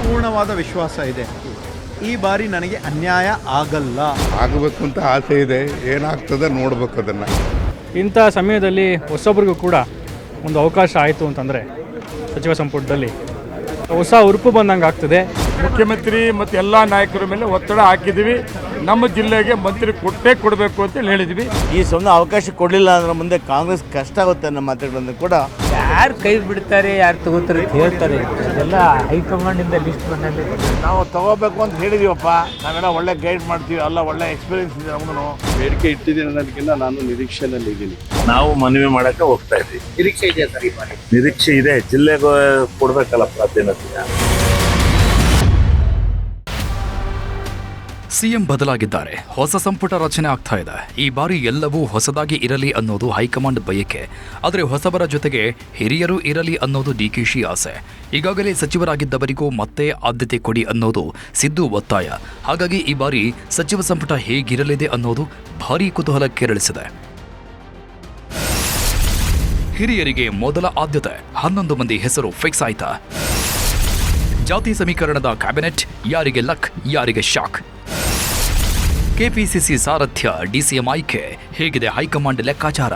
ಪೂರ್ಣವಾದ ವಿಶ್ವಾಸ ಇದೆ, ಈ ಬಾರಿ ನನಗೆ ಅನ್ಯಾಯ ಆಗಲ್ಲ. ಆಗಬೇಕು ಅಂತ ಆಸೆ ಇದೆ, ಏನಾಗ್ತದೆ ನೋಡ್ಬೇಕು ಅದನ್ನು. ಇಂಥ ಸಮಯದಲ್ಲಿ ಹೊಸೊಬ್ರಿಗೂ ಕೂಡ ಒಂದು ಅವಕಾಶ ಆಯಿತು ಅಂತಂದರೆ ಸಚಿವ ಸಂಪುಟದಲ್ಲಿ ಹೊಸ ಉರುಪು ಬಂದಂಗೆ ಆಗ್ತದೆ. ಮುಖ್ಯಮಂತ್ರಿ ಮತ್ತು ಎಲ್ಲ ನಾಯಕರ ಮೇಲೆ ಒತ್ತಡ ಹಾಕಿದ್ದೀವಿ. ನಮ್ಮ ಜಿಲ್ಲೆಗೆ ಮಂತ್ರಿ ಕೊಟ್ಟೇ ಕೊಡಬೇಕು ಅಂತ ಹೇಳಿದ್ವಿ. ಈ ಸುಮ್ಮನೆ ಅವಕಾಶ ಕೊಡಲಿಲ್ಲ ಅಂದ್ರೆ ಮುಂದೆ ಕಾಂಗ್ರೆಸ್ ಕಷ್ಟ ಆಗುತ್ತೆ ನಮ್ಮ ಮಾತುಗಳನ್ನು ಕೂಡ. ಯಾರು ಕೈ ಬಿಡ್ತಾರೆ, ಯಾರು ತಗೋತಾರೆ ಅಂತ ಹೇಳ್ತಾರೆ. ಅದೆಲ್ಲ ಹೈಕಮಾಂಡಿಂದ ಲಿಸ್ಟ್ ಬಂದಂಗೆ. ನಾವು ತಗೋಬೇಕು ಅಂತ ಹೇಳಿದೀವಪ್ಪ, ನಾವೆಲ್ಲ ಒಳ್ಳೆ ಗೈಡ್ ಮಾಡ್ತೀವಿ, ಎಲ್ಲ ಒಳ್ಳೆ ಎಕ್ಸ್ಪೀರಿಯನ್ಸ್ ಇದೆ ನಮಗೂ. ಬೇಡಿಕೆ ಇಟ್ಟಿದ್ದೀನಿ ಅನ್ನೋದಕ್ಕಿಂತ ನಾನು ನಿರೀಕ್ಷೆನಲ್ಲಿ ಇದ್ದೀನಿ. ನಾವು ಮನವಿ ಮಾಡಕ್ಕೆ ಹೋಗ್ತಾ ಇದ್ದೀವಿ. ನಿರೀಕ್ಷೆ ಇದೆ ಸರ್, ಈ ಬಾರಿ ನಿರೀಕ್ಷೆ ಇದೆ. ಜಿಲ್ಲೆಗೆ ಕೊಡ್ಬೇಕಲ್ಲ ಪ್ರಾಧಾನ್ಯತೆ. ಸಿಎಂ ಬದಲಾಗಿದ್ದಾರೆ, ಹೊಸ ಸಂಪುಟ ರಚನೆ ಆಗ್ತಾ ಇದೆ. ಈ ಬಾರಿ ಎಲ್ಲವೂ ಹೊಸದಾಗಿ ಇರಲಿ ಅನ್ನೋದು ಹೈಕಮಾಂಡ್ ಬಯಕೆ. ಆದರೆ ಹೊಸಬರ ಜೊತೆಗೆ ಹಿರಿಯರು ಇರಲಿ ಅನ್ನೋದು DKಶಿ ಆಸೆ. ಈಗಾಗಲೇ ಸಚಿವರಾಗಿದ್ದವರಿಗೂ ಮತ್ತೆ ಆದ್ಯತೆ ಕೊಡಿ ಅನ್ನೋದು ಸಿದ್ದು ಒತ್ತಾಯ. ಹಾಗಾಗಿ ಈ ಬಾರಿ ಸಚಿವ ಸಂಪುಟ ಹೇಗಿರಲಿದೆ ಅನ್ನೋದು ಭಾರೀ ಕುತೂಹಲ ಕೆರಳಿಸಿದೆ. ಹಿರಿಯರಿಗೆ ಮೊದಲ ಆದ್ಯತೆ, 11 ಮಂದಿ ಹೆಸರು ಫಿಕ್ಸ್ ಆಯ್ತಾ? ಜಾತಿ ಸಮೀಕರಣದ ಕ್ಯಾಬಿನೆಟ್, ಯಾರಿಗೆ ಲಕ್, ಯಾರಿಗೆ ಶಾಕ್? KPCC ಸಾರಥ್ಯ, DCM ಆಯ್ಕೆ, ಹೇಗಿದೆ ಹೈಕಮಾಂಡ್ ಲೆಕ್ಕಾಚಾರ?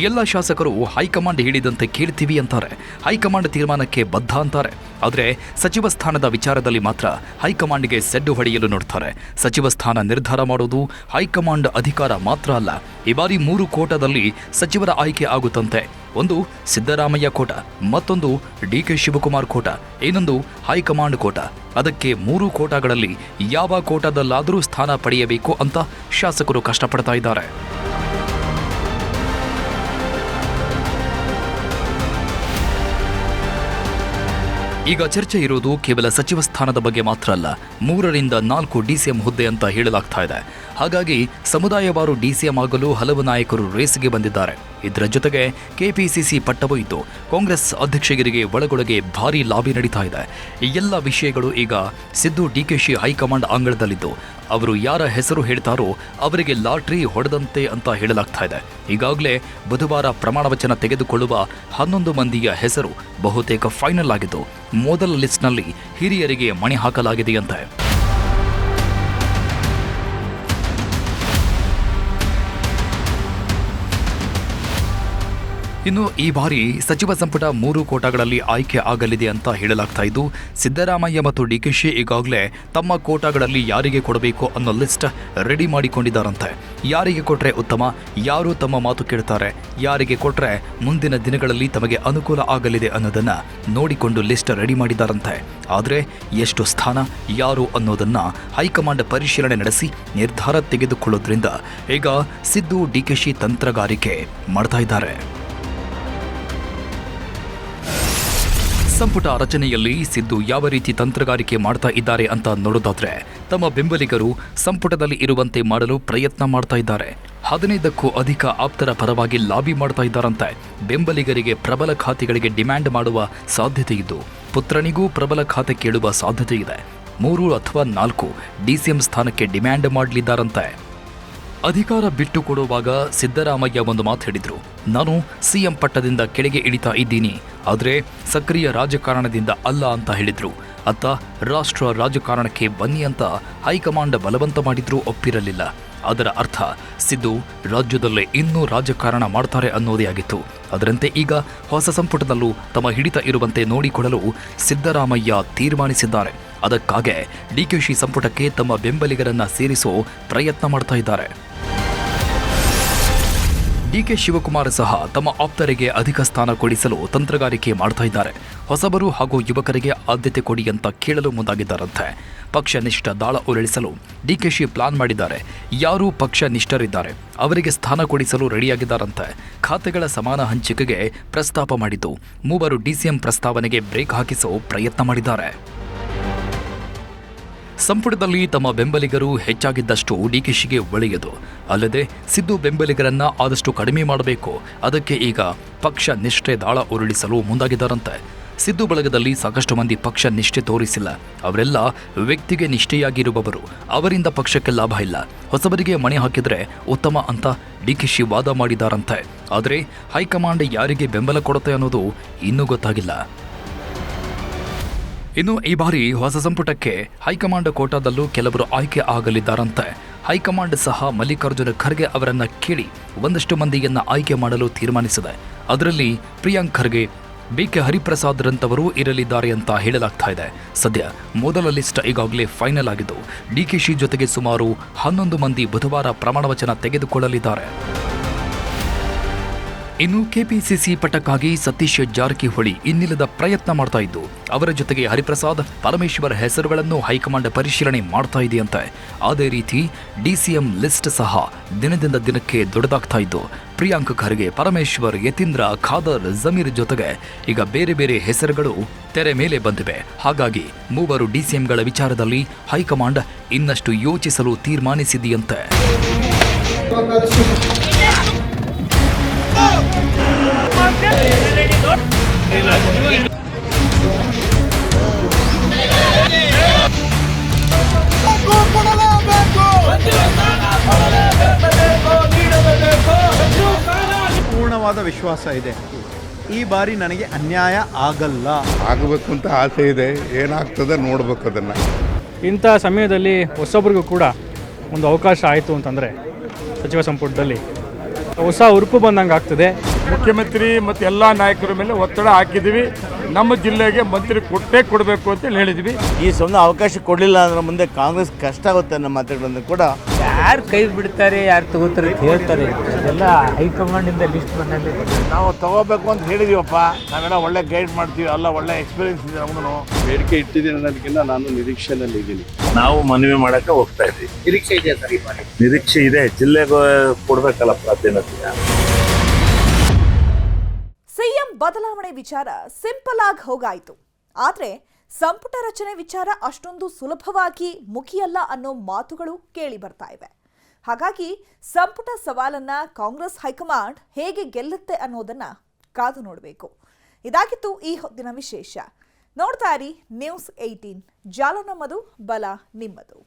ಎಲ್ಲ ಶಾಸಕರು ಹೈಕಮಾಂಡ್ ಹೇಳಿದಂತೆ ಕೇಳ್ತೀವಿ ಅಂತಾರೆ, ಹೈಕಮಾಂಡ್ ತೀರ್ಮಾನಕ್ಕೆ ಬದ್ಧ ಅಂತಾರೆ. ಆದರೆ ಸಚಿವ ಸ್ಥಾನದ ವಿಚಾರದಲ್ಲಿ ಮಾತ್ರ ಹೈಕಮಾಂಡ್ಗೆ ಸೆಡ್ಡು ಹೊಡೆಯಲು ನೋಡ್ತಾರೆ. ಸಚಿವ ಸ್ಥಾನ ನಿರ್ಧಾರ ಮಾಡೋದು ಹೈಕಮಾಂಡ್ ಅಧಿಕಾರ ಮಾತ್ರ ಅಲ್ಲ. ಈ ಬಾರಿ 3 ಕೋಟಾದಲ್ಲಿ ಸಚಿವರ ಆಯ್ಕೆ ಆಗುತ್ತಂತೆ. ಒಂದು ಸಿದ್ದರಾಮಯ್ಯ ಕೋಟ, ಮತ್ತೊಂದು DK ಶಿವಕುಮಾರ್ ಕೋಟ, ಇನ್ನೊಂದು ಹೈಕಮಾಂಡ್ ಕೋಟ. ಅದಕ್ಕೆ 3 ಕೋಟಾಗಳಲ್ಲಿ ಯಾವ ಕೋಟಾದಲ್ಲಾದರೂ ಸ್ಥಾನ ಪಡೆಯಬೇಕು ಅಂತ ಶಾಸಕರು ಕಷ್ಟಪಡ್ತಾ ಇದ್ದಾರೆ. ಈಗ ಚರ್ಚೆ ಇರೋದು ಕೇವಲ ಸಚಿವ ಸ್ಥಾನದ ಬಗ್ಗೆ ಮಾತ್ರ ಅಲ್ಲ, 3 ರಿಂದ 4 DCM ಹುದ್ದೆ ಅಂತ ಹೇಳಲಾಗ್ತಾ ಇದೆ. ಹಾಗಾಗಿ ಸಮುದಾಯವಾರು DCM ಆಗಲು ಹಲವು ನಾಯಕರು ರೇಸ್ಗೆ ಬಂದಿದ್ದಾರೆ. ಇದರ ಜೊತೆಗೆ KPCC ಪಟ್ಟವೂ ಇದ್ದು ಕಾಂಗ್ರೆಸ್ ಅಧ್ಯಕ್ಷಗಿರಿಗೆ ಒಳಗೊಳಗೆ ಭಾರೀ ಲಾಬಿ ನಡೀತಾ ಇದೆ. ಈ ಎಲ್ಲ ವಿಷಯಗಳು ಈಗ ಸಿದ್ದು DKಶಿ ಹೈಕಮಾಂಡ್ ಅಂಗಳದಲ್ಲಿದ್ದು ಅವರು ಯಾರ ಹೆಸರು ಹೇಳ್ತಾರೋ ಅವರಿಗೆ ಲಾಟ್ರಿ ಹೊಡೆದಂತೆ ಅಂತ ಹೇಳಲಾಗ್ತಾ ಇದೆ. ಈಗಾಗಲೇ ಬುಧವಾರ ಪ್ರಮಾಣವಚನ ತೆಗೆದುಕೊಳ್ಳುವ 11 ಮಂದಿಯ ಹೆಸರು ಬಹುತೇಕ ಫೈನಲ್ ಆಗಿದ್ದು, ಮೊದಲ ಲಿಸ್ಟ್ನಲ್ಲಿ ಹಿರಿಯರಿಗೆ ಮಣೆ ಹಾಕಲಾಗಿದೆಯಂತೆ. ಇನ್ನು ಈ ಬಾರಿ ಸಚಿವ ಸಂಪುಟ 3 ಕೋಟಾಗಳಲ್ಲಿ ಆಯ್ಕೆ ಆಗಲಿದೆ ಅಂತ ಹೇಳಲಾಗ್ತಾ ಇದ್ದು, ಸಿದ್ದರಾಮಯ್ಯ ಮತ್ತು ಡಿಕೆಶಿ ಈಗಾಗಲೇ ತಮ್ಮ ಕೋಟಾಗಳಲ್ಲಿ ಯಾರಿಗೆ ಕೊಡಬೇಕು ಅನ್ನೋ ಲಿಸ್ಟ್ ರೆಡಿ ಮಾಡಿಕೊಂಡಿದ್ದಾರಂತೆ. ಯಾರಿಗೆ ಕೊಟ್ರೆ ಉತ್ತಮ, ಯಾರು ತಮ್ಮ ಮಾತು ಕೇಳ್ತಾರೆ, ಯಾರಿಗೆ ಕೊಟ್ರೆ ಮುಂದಿನ ದಿನಗಳಲ್ಲಿ ತಮಗೆ ಅನುಕೂಲ ಆಗಲಿದೆ ಅನ್ನೋದನ್ನ ನೋಡಿಕೊಂಡು ಲಿಸ್ಟ್ ರೆಡಿ ಮಾಡಿದ್ದಾರಂತೆ. ಆದರೆ ಎಷ್ಟು ಸ್ಥಾನ, ಯಾರು ಅನ್ನೋದನ್ನ ಹೈಕಮಾಂಡ್ ಪರಿಶೀಲನೆ ನಡೆಸಿ ನಿರ್ಧಾರ ತೆಗೆದುಕೊಳ್ಳೋದ್ರಿಂದ ಈಗ ಸಿದ್ದು ಡಿಕೆಶಿ ತಂತ್ರಗಾರಿಕೆ ಮಾಡ್ತಾ ಇದ್ದಾರೆ. ಸಂಪುಟ ರಚನೆಯಲ್ಲಿ ಸಿದ್ದು ಯಾವ ರೀತಿ ತಂತ್ರಗಾರಿಕೆ ಮಾಡ್ತಾ ಇದ್ದಾರೆ ಅಂತ ನೋಡೋದಾದ್ರೆ, ತಮ್ಮ ಬೆಂಬಲಿಗರು ಸಂಪುಟದಲ್ಲಿ ಇರುವಂತೆ ಮಾಡಲು ಪ್ರಯತ್ನ ಮಾಡ್ತಾ ಇದ್ದಾರೆ. 15ಕ್ಕೂ ಅಧಿಕ ಆಪ್ತರ ಪರವಾಗಿ ಲಾಬಿ ಮಾಡ್ತಾ ಇದ್ದಾರಂತೆ. ಬೆಂಬಲಿಗರಿಗೆ ಪ್ರಬಲ ಖಾತೆಗಳಿಗೆ ಡಿಮ್ಯಾಂಡ್ ಮಾಡುವ ಸಾಧ್ಯತೆ ಇದ್ದು, ಪುತ್ರನಿಗೂ ಪ್ರಬಲ ಖಾತೆ ಕೇಳುವ ಸಾಧ್ಯತೆ ಇದೆ. 3 ಅಥವಾ 4 ಡಿಸಿಎಂ ಸ್ಥಾನಕ್ಕೆ ಡಿಮ್ಯಾಂಡ್ ಮಾಡಲಿದ್ದಾರಂತೆ. ಅಧಿಕಾರ ಬಿಟ್ಟು ಕೊಡುವಾಗ ಸಿದ್ದರಾಮಯ್ಯ ಒಂದು ಮಾತು ಹೇಳಿದ್ರು, ನಾನು ಸಿಎಂ ಪಟ್ಟದಿಂದ ಕೆಳಗೆ ಇಳಿತಾ ಇದ್ದೀನಿ, ಆದರೆ ಸಕ್ರಿಯ ರಾಜಕಾರಣದಿಂದ ಅಲ್ಲ ಅಂತ ಹೇಳಿದ್ರು. ಅತ್ತ ರಾಷ್ಟ್ರ ರಾಜಕಾರಣಕ್ಕೆ ಬನ್ನಿ ಅಂತ ಹೈಕಮಾಂಡ್ ಬಲವಂತ ಮಾಡಿದ್ರೂ ಒಪ್ಪಿರಲಿಲ್ಲ. ಅದರ ಅರ್ಥ ಸಿದ್ದು ರಾಜ್ಯದಲ್ಲೇ ಇನ್ನೂ ರಾಜಕಾರಣ ಮಾಡ್ತಾರೆ ಅನ್ನೋದೇ ಆಗಿತ್ತು. ಅದರಂತೆ ಈಗ ಹೊಸ ಸಂಪುಟದಲ್ಲೂ ತಮ್ಮ ಹಿಡಿತ ಇರುವಂತೆ ನೋಡಿಕೊಳ್ಳಲು ಸಿದ್ದರಾಮಯ್ಯ ತೀರ್ಮಾನಿಸಿದ್ದಾರೆ. ಅದಕ್ಕಾಗಿ ಡಿಕೆಶಿ ಸಂಪುಟಕ್ಕೆ ತಮ್ಮ ಬೆಂಬಲಿಗರನ್ನ ಸೇರಿಸೋ ಪ್ರಯತ್ನ ಮಾಡ್ತಾ ಇದ್ದಾರೆ. ಡಿಕೆ ಶಿವಕುಮಾರ್ ಸಹ ತಮ್ಮ ಆಪ್ತರಿಗೆ ಅಧಿಕ ಸ್ಥಾನ ಕೊಡಿಸಲು ತಂತ್ರಗಾರಿಕೆ ಮಾಡ್ತಾ ಇದ್ದಾರೆ. ಹೊಸಬರು ಹಾಗೂ ಯುವಕರಿಗೆ ಆದ್ಯತೆ ಕೊಡಿ ಅಂತ ಕೇಳಲು ಮುಂದಾಗಿದ್ದಾರಂತೆ. ಪಕ್ಷ ನಿಷ್ಠ ದಾಳ ಉರುಳಿಸಲು ಡಿಕೆಶಿ ಪ್ಲಾನ್ ಮಾಡಿದ್ದಾರೆ. ಯಾರು ಪಕ್ಷ ನಿಷ್ಠರಿದ್ದಾರೆ ಅವರಿಗೆ ಸ್ಥಾನ ಕೊಡಿಸಲು ರೆಡಿಯಾಗಿದ್ದಾರಂತೆ. ಖಾತೆಗಳ ಸಮಾನ ಹಂಚಿಕೆಗೆ ಪ್ರಸ್ತಾಪ ಮಾಡಿದ್ದು, 3 ಡಿಸಿಎಂ ಪ್ರಸ್ತಾವನೆಗೆ ಬ್ರೇಕ್ ಹಾಕಿಸೋ ಪ್ರಯತ್ನ ಮಾಡಿದ್ದಾರೆ. ಸಂಪುಟದಲ್ಲಿ ತಮ್ಮ ಬೆಂಬಲಿಗರು ಹೆಚ್ಚಾಗಿದ್ದಷ್ಟು ಡಿಕೆಶಿಗೆ ಒಳ್ಳೆಯದು. ಅಲ್ಲದೆ ಸಿದ್ದು ಬೆಂಬಲಿಗರನ್ನ ಆದಷ್ಟು ಕಡಿಮೆ ಮಾಡಬೇಕು. ಅದಕ್ಕೆ ಈಗ ಪಕ್ಷ ನಿಷ್ಠೆ ದಾಳ ಉರುಳಿಸಲು ಮುಂದಾಗಿದ್ದಾರಂತೆ. ಸಿದ್ದು ಬಳಗದಲ್ಲಿ ಸಾಕಷ್ಟು ಮಂದಿ ಪಕ್ಷ ನಿಷ್ಠೆ ತೋರಿಸಿಲ್ಲ. ಅವರೆಲ್ಲ ವ್ಯಕ್ತಿಗೆ ನಿಷ್ಠೆಯಾಗಿರುವವರು. ಅವರಿಂದ ಪಕ್ಷಕ್ಕೆ ಲಾಭ ಇಲ್ಲ. ಹೊಸಬರಿಗೆ ಮಣೆ ಹಾಕಿದ್ರೆ ಉತ್ತಮ ಅಂತ ಡಿಕೆಶಿ ವಾದ ಮಾಡಿದ್ದಾರಂತೆ. ಆದರೆ ಹೈಕಮಾಂಡ್ ಯಾರಿಗೆ ಬೆಂಬಲ ಕೊಡುತ್ತೆ ಅನ್ನೋದು ಇನ್ನೂ ಗೊತ್ತಾಗಿಲ್ಲ. ಇನ್ನು ಈ ಬಾರಿ ಹೊಸ ಸಂಪುಟಕ್ಕೆ ಹೈಕಮಾಂಡ್ ಕೋಟಾದಲ್ಲೂ ಕೆಲವರು ಆಯ್ಕೆ ಆಗಲಿದ್ದಾರಂತೆ. ಹೈಕಮಾಂಡ್ ಸಹ ಮಲ್ಲಿಕಾರ್ಜುನ ಖರ್ಗೆ ಅವರನ್ನ ಕೇಳಿ ಒಂದಷ್ಟು ಮಂದಿಯನ್ನ ಆಯ್ಕೆ ಮಾಡಲು ತೀರ್ಮಾನಿಸಿದೆ. ಅದರಲ್ಲಿ ಪ್ರಿಯಾಂಕ್ ಖರ್ಗೆ, ಬಿಕೆ ಹರಿಪ್ರಸಾದ್ ರಂತವರು ಇರಲಿದ್ದಾರೆ ಅಂತ ಹೇಳಲಾಗ್ತಾ ಇದೆ. ಸದ್ಯ ಮೊದಲ ಲಿಸ್ಟ್ ಈಗಾಗಲೇ ಫೈನಲ್ ಆಗಿದ್ದು, ಡಿಕೆಶಿ ಜೊತೆಗೆ ಸುಮಾರು 11 ಮಂದಿ ಬುಧವಾರ ಪ್ರಮಾಣವಚನ ತೆಗೆದುಕೊಳ್ಳಲಿದ್ದಾರೆ. ಇನ್ನು ಕೆಪಿಸಿಸಿ ಪಟ್ಟಕ್ಕಾಗಿ ಸತೀಶ್ ಜಾರಕಿಹೊಳಿ ಇನ್ನಿಲ್ಲದ ಪ್ರಯತ್ನ ಮಾಡ್ತಾ ಇದ್ದು, ಅವರ ಜೊತೆಗೆ ಹರಿಪ್ರಸಾದ್, ಪರಮೇಶ್ವರ್ ಹೆಸರುಗಳನ್ನು ಹೈಕಮಾಂಡ್ ಪರಿಶೀಲನೆ ಮಾಡ್ತಾ ಇದೆಯಂತೆ. ಅದೇ ರೀತಿ ಡಿಸಿಎಂ ಲಿಸ್ಟ್ ಸಹ ದಿನದಿಂದ ದಿನಕ್ಕೆ ದೊಡ್ಡದಾಗ್ತಾ ಇದ್ದು, ಪ್ರಿಯಾಂಕ್ ಖರ್ಗೆ, ಪರಮೇಶ್ವರ್, ಯತೀಂದ್ರ, ಖಾದರ್, ಜಮೀರ್ ಜೊತೆಗೆ ಈಗ ಬೇರೆ ಬೇರೆ ಹೆಸರುಗಳು ತೆರೆ ಮೇಲೆ ಬಂದಿವೆ. ಹಾಗಾಗಿ 3 ಡಿಸಿಎಂಗಳ ವಿಚಾರದಲ್ಲಿ ಹೈಕಮಾಂಡ್ ಇನ್ನಷ್ಟು ಯೋಚಿಸಲು ತೀರ್ಮಾನಿಸಿದೆಯಂತೆ. ಪೂರ್ಣವಾದ ವಿಶ್ವಾಸ ಇದೆ, ಈ ಬಾರಿ ನನಗೆ ಅನ್ಯಾಯ ಆಗಲ್ಲ. ಆಗಬೇಕು ಅಂತ ಆಸೆ ಇದೆ, ಏನಾಗ್ತದೆ ನೋಡ್ಬೇಕು ಅದನ್ನು. ಇಂಥ ಸಮಯದಲ್ಲಿ ಹೊಸೊಬ್ರಿಗೂ ಕೂಡ ಒಂದು ಅವಕಾಶ ಆಯಿತು ಅಂತಂದರೆ ಸಚಿವ ಸಂಪುಟದಲ್ಲಿ ಹೊಸ ಉರುಪು ಬಂದಂಗೆ ಆಗ್ತದೆ. ಮುಖ್ಯಮಂತ್ರಿ ಮತ್ತು ಎಲ್ಲ ನಾಯಕರ ಮೇಲೆ ಒತ್ತಡ ಹಾಕಿದ್ದೀವಿ. ನಮ್ಮ ಜಿಲ್ಲೆಗೆ ಮಂತ್ರಿ ಕೊಟ್ಟೇ ಕೊಡಬೇಕು ಅಂತ ಹೇಳಿದ್ವಿ. ಈ ಸಮಯ ಅವಕಾಶ ಕೊಡಲಿಲ್ಲ ಅಂದ್ರೆ ಮುಂದೆ ಕಾಂಗ್ರೆಸ್ ಕಷ್ಟ ಆಗುತ್ತೆ ನಮ್ಮ ಮಾತುಗಳನ್ನು ಕೂಡ. ಯಾರು ಕೈ ಬಿಡ್ತಾರೆ, ಯಾರು ತಗೋತಾರೆ ಅಂತ ಹೇಳ್ತಾರೆ. ಅದೆಲ್ಲ ಹೈಕಮಾಂಡಿಂದ ಲಿಸ್ಟ್ ಬಂದಲ್ಲಿ ನಾವು ತಗೋಬೇಕು ಅಂತ ಹೇಳಿದೀವಪ್ಪ. ನಾವೆಲ್ಲ ಒಳ್ಳೆ ಗೈಡ್ ಮಾಡ್ತೀವಿ, ಎಲ್ಲ ಒಳ್ಳೆ ಎಕ್ಸ್ಪೀರಿಯನ್ಸ್ ಇದೆ ನಮಗೂ. ಬೇಡಿಕೆ ಇಟ್ಟಿದ್ದೀನಿ ಅನ್ನೋದಕ್ಕಿಂತ ನಾನು ನಿರೀಕ್ಷೆನಲ್ಲಿ ಇದ್ದೀನಿ. ನಾವು ಮನವಿ ಮಾಡಕ್ಕೆ ಹೋಗ್ತಾ ಇದ್ದೀವಿ. ನಿರೀಕ್ಷೆ ಇದೆ ಸರ್, ನಿರೀಕ್ಷೆ ಇದೆ, ಜಿಲ್ಲೆಗೆ ಕೊಡ್ಬೇಕಲ್ಲ ಪ್ರಾಧಾನ್ಯತೆ. ಸಿಎಂ ಬದಲಾವಣೆ ವಿಚಾರ ಸಿಂಪಲ್ ಆಗಿ ಹೋಗಾಯಿತು. ಆದ್ರೆ ಸಂಪುಟ ರಚನೆ ವಿಚಾರ ಅಷ್ಟೊಂದು ಸುಲಭವಾಗಿ ಮುಗಿಯಲ್ಲ ಅನ್ನೋ ಮಾತುಗಳು ಕೇಳಿ ಬರ್ತಾ ಇವೆ. ಹಾಗಾಗಿ ಸಂಪುಟ ಸವಾಲನ್ನ ಕಾಂಗ್ರೆಸ್ ಹೈಕಮಾಂಡ್ ಹೇಗೆ ಗೆಲ್ಲುತ್ತೆ ಅನ್ನೋದನ್ನ ಕಾದು ನೋಡಬೇಕು. ಇದಾಗಿತ್ತು ಈ ಹೊತ್ತಿನ ವಿಶೇಷ. ನೋಡ್ತಾ ಇರಿ ನ್ಯೂಸ್ 18 ಜಾಲ ನಮ್ಮದು, ಬಲ ನಿಮ್ಮದು.